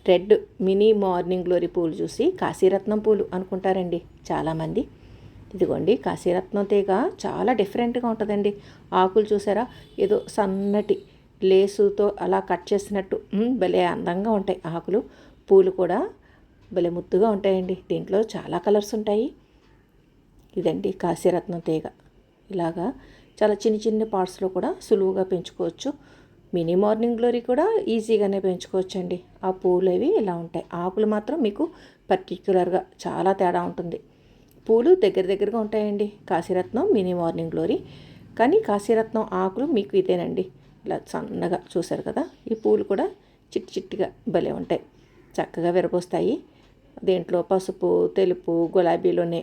Red mini morning glory పూలు చూసి కాశీరత్నం పూలు అనుకుంటారండి చాలామంది. ఇదిగోండి కాశీరత్నం తీగ చాలా డిఫరెంట్గా ఉంటుందండి. ఆకులు చూసారా, ఏదో సన్నటి లేసుతో అలా కట్ చేసినట్టు భలే అందంగా ఉంటాయి ఆకులు. పూలు కూడా భలే ముద్దుగా ఉంటాయండి. దీంట్లో చాలా కలర్స్ ఉంటాయి. ఇదండి కాశీరత్నం తీగ. ఇలాగా చాలా చిన్న చిన్న పార్ట్స్లో కూడా సులువుగా పెంచుకోవచ్చు. మినీ మార్నింగ్ గ్లోరీ కూడా ఈజీగానే పెంచుకోవచ్చండి. ఆ పూలు అవి ఇలా ఉంటాయి. ఆకులు మాత్రం మీకు పర్టిక్యులర్గా చాలా తేడా ఉంటుంది. పూలు దగ్గర దగ్గరగా ఉంటాయండి కాశీరత్నం, మినీ మార్నింగ్ గ్లోరీ. కానీ కాశీరత్నం ఆకులు మీకు ఇదేనండి, ఇలా సన్నగా చూసారు కదా. ఈ పూలు కూడా చిట్టి చిట్టిగా భలే ఉంటాయి, చక్కగా విరబోస్తాయి. దీంట్లో పసుపు, తెలుపు, గులాబీలోనే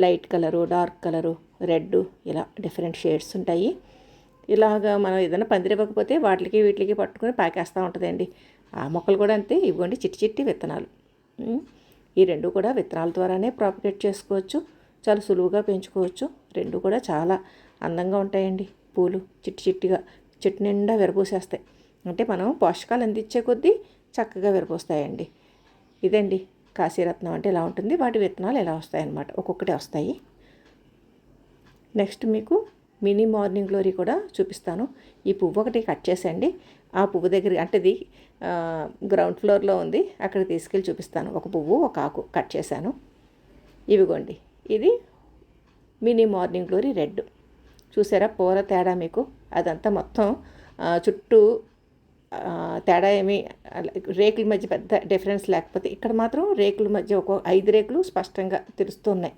light colour, dark colour, red, ఇలా డిఫరెంట్ షేడ్స్ ఉంటాయి. ఇలాగా మనం ఏదైనా పందిరివ్వకపోతే వాటికి వీటికి పట్టుకొని పాకేస్తూ ఉంటుందండి. ఆ మొక్కలు కూడా అంతే. ఇవ్వండి చిట్టి చిట్టి విత్తనాలు. ఈ రెండు కూడా విత్తనాల ద్వారానే ప్రాపగేట్ చేసుకోవచ్చు. చాలా సులువుగా పెంచుకోవచ్చు. రెండు కూడా చాలా అందంగా ఉంటాయండి. పూలు చిట్టి చిట్టిగా చెట్టు నిండా విరబోసేస్తాయి. అంటే మనం పోషకాలు అందించే కొద్దీ చక్కగా విరబోస్తాయండి. ఇదండి కాశీరత్నం అంటే ఇలా ఉంటుంది. వాటి విత్తనాలు ఎలా వస్తాయన్నమాట, ఒక్కొక్కటి వస్తాయి. నెక్స్ట్ మీకు మినీ మార్నింగ్ గ్లోరీ కూడా చూపిస్తాను. ఈ పువ్వు ఒకటి కట్ చేసేయండి. ఆ పువ్వు దగ్గర అంటే ఇది గ్రౌండ్ ఫ్లోర్లో ఉంది, అక్కడ తీసుకెళ్ళి చూపిస్తాను. ఒక పువ్వు, ఒక ఆకు కట్ చేశాను. ఇవిగోండి, ఇది మినీ మార్నింగ్ గ్లోరీ రెడ్. చూసారా పూల తేడా మీకు? అదంతా మొత్తం చుట్టూ తేడా ఏమి రేకుల మధ్య పెద్ద డిఫరెన్స్ లేకపోతే ఇక్కడ మాత్రం రేకుల మధ్య ఒక 5 రేకులు స్పష్టంగా తెలుస్తున్నాయి.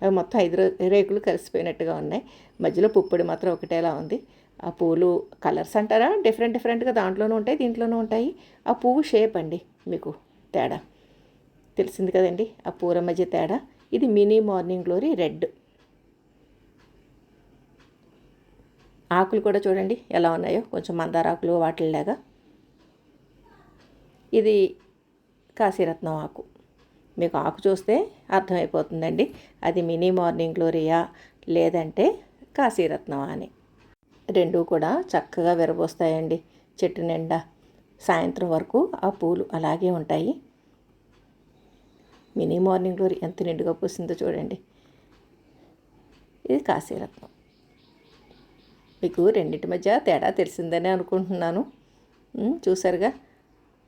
అవి మొత్తం 5 రేకులు కలిసిపోయినట్టుగా ఉన్నాయి. మధ్యలో పుప్పొడి మాత్రం ఒకటేలా ఉంది. ఆ పూలు కలర్స్ అంటారా, డిఫరెంట్గా దాంట్లోనూ ఉంటాయి, దీంట్లోనూ ఉంటాయి. ఆ పువ్వు షేప్ అండి మీకు తేడా తెలిసింది కదండి, ఆ పూల మధ్య తేడా. ఇది మినీ మార్నింగ్ గ్లోరీ రెడ్. ఆకులు కూడా చూడండి ఎలా ఉన్నాయో, కొంచెం మందారాకులు వాటిలాగా. ఇది కాశీరత్నం ఆకు. మీకు ఆకు చూస్తే అర్థమైపోతుందండి అది మినీ మార్నింగ్ గ్లోరీయా లేదంటే కాశీరత్నం అని. రెండు కూడా చక్కగా విరబోస్తాయండి చెట్టు నిండా. సాయంత్రం వరకు ఆ పూలు అలాగే ఉంటాయి. మినీ మార్నింగ్ గ్లోరీ ఎంత నిండుగా పూసిందో చూడండి. ఇది కాశీరత్నం. మీకు రెండింటి మధ్య తేడా తెలిసిందని అనుకుంటున్నాను. చూసారుగా,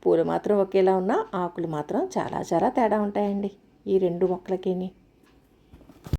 పూలు మాత్రం ఒకేలా ఉన్నా ఆకులు మాత్రం చాలా చాలా తేడా ఉంటాయండి ఈ రెండు మొక్కలకి.